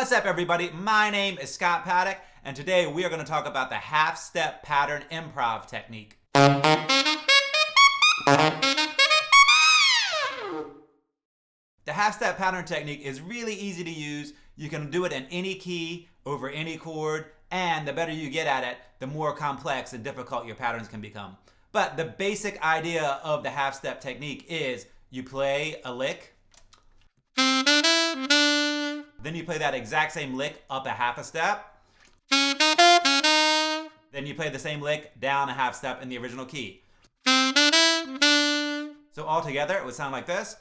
What's up, everybody? My name is Scott Paddock, and today we are going to talk about the half-step pattern improv technique. The half-step pattern technique is really easy to use. You can do it in any key, over any chord, and the better you get at it, the more complex and difficult your patterns can become. But the basic idea of the half-step technique is you play a lick, then you play that exact same lick up a half a step, then you play the same lick down a half step in the original key. So all together it would sound like this.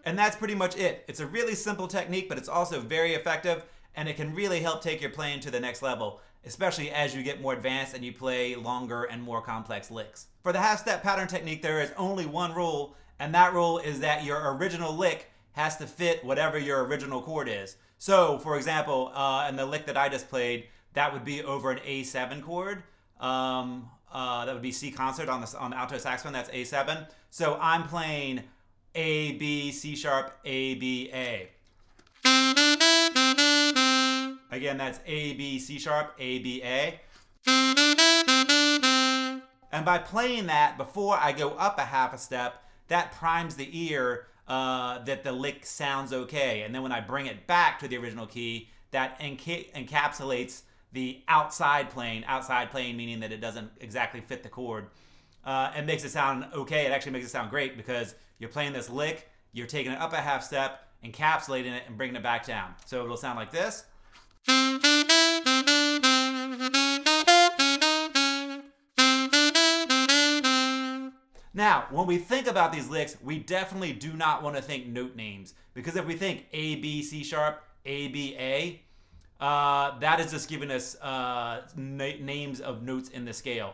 And that's pretty much it. It's a really simple technique, but it's also very effective, and it can really help take your playing to the next level, especially as you get more advanced and you play longer and more complex licks. For the half-step pattern technique, there is only one rule, and that rule is that your original lick has to fit whatever your original chord is. So, for example, in the lick that I just played, that would be over an A7 chord. That would be C concert on the alto saxophone, that's A7. So I'm playing A, B, C sharp, A, B, A. Again, that's A, B, C sharp, A, B, A. And by playing that before I go up a half a step, that primes the ear that the lick sounds okay. And then when I bring it back to the original key, that encapsulates the outside playing meaning that it doesn't exactly fit the chord. And makes it sound okay. It actually makes it sound great because you're playing this lick, you're taking it up a half step, encapsulating it, and bringing it back down. So it'll sound like this. Now, when we think about these licks, we definitely do not want to think note names, because if we think A, B, C sharp, A, B, A, that is just giving us names of notes in the scale.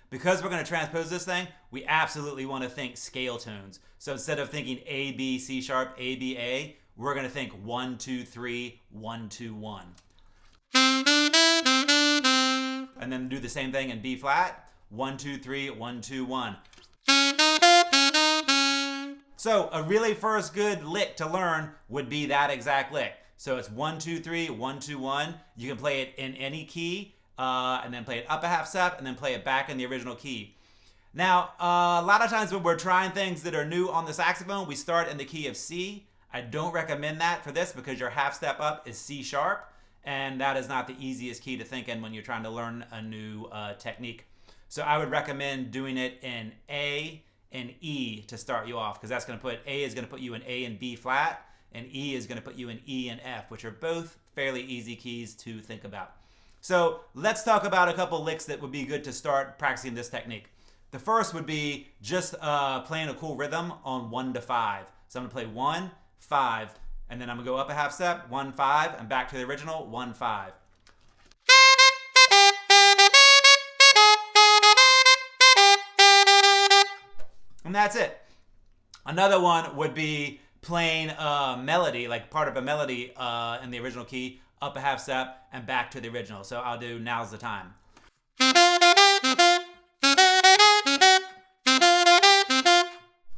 Because we're going to transpose this thing, we absolutely want to think scale tones. So instead of thinking A, B, C sharp, A, B, A, we're going to think 1, 2, 3, 1, 2, 1. And then do the same thing in B flat. 1, 2, 3, 1, 2, 1. So a really first good lick to learn would be that exact lick. So it's 1, 2, 3, 1, 2, 1. You can play it in any key, and then play it up a half step, and then play it back in the original key. Now, a lot of times when we're trying things that are new on the saxophone, we start in the key of C. I don't recommend that for this because your half step up is C sharp, and that is not the easiest key to think in when you're trying to learn a new technique. So I would recommend doing it in A and E to start you off, because that's going to put, A is going to put you in A and B flat, and E is going to put you in E and F, which are both fairly easy keys to think about. So let's talk about a couple licks that would be good to start practicing this technique. The first would be just playing a cool rhythm on 1 to 5. So I'm going to play 1, 5, and then I'm going to go up a half step, 1, 5, and back to the original, 1, 5. And that's it. Another one would be playing a melody, like part of a melody in the original key, up a half step, and back to the original. So I'll do Now's the Time.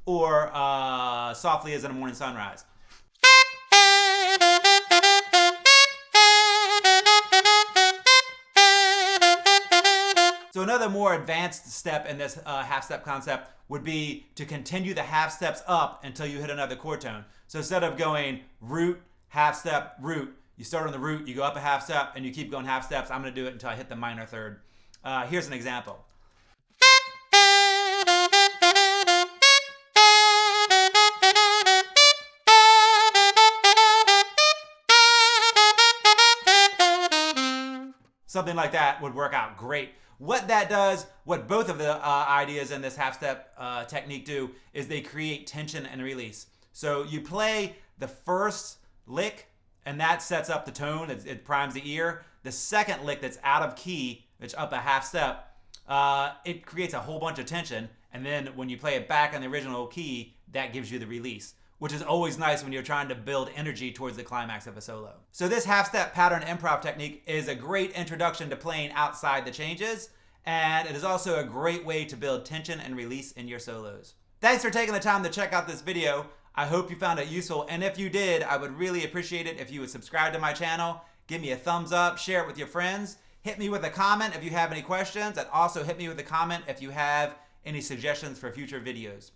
Or Softly as in a Morning Sunrise. So another more advanced step in this half-step concept would be to continue the half steps up until you hit another chord tone. So instead of going root, half step, root, you start on the root, you go up a half step, and you keep going half steps. I'm going to do it until I hit the minor third. Here's an example. Something like that would work out great. What that does, what both of the ideas in this half-step technique do, is they create tension and release. So you play the first lick, and that sets up the tone, it primes the ear. The second lick that's out of key, it's up a half step, it creates a whole bunch of tension, and then when you play it back in the original key, that gives you the release, which is always nice when you're trying to build energy towards the climax of a solo. So this half-step pattern improv technique is a great introduction to playing outside the changes, and it is also a great way to build tension and release in your solos. Thanks for taking the time to check out this video. I hope you found it useful, and if you did, I would really appreciate it if you would subscribe to my channel, give me a thumbs up, share it with your friends, hit me with a comment if you have any questions, and also hit me with a comment if you have any suggestions for future videos.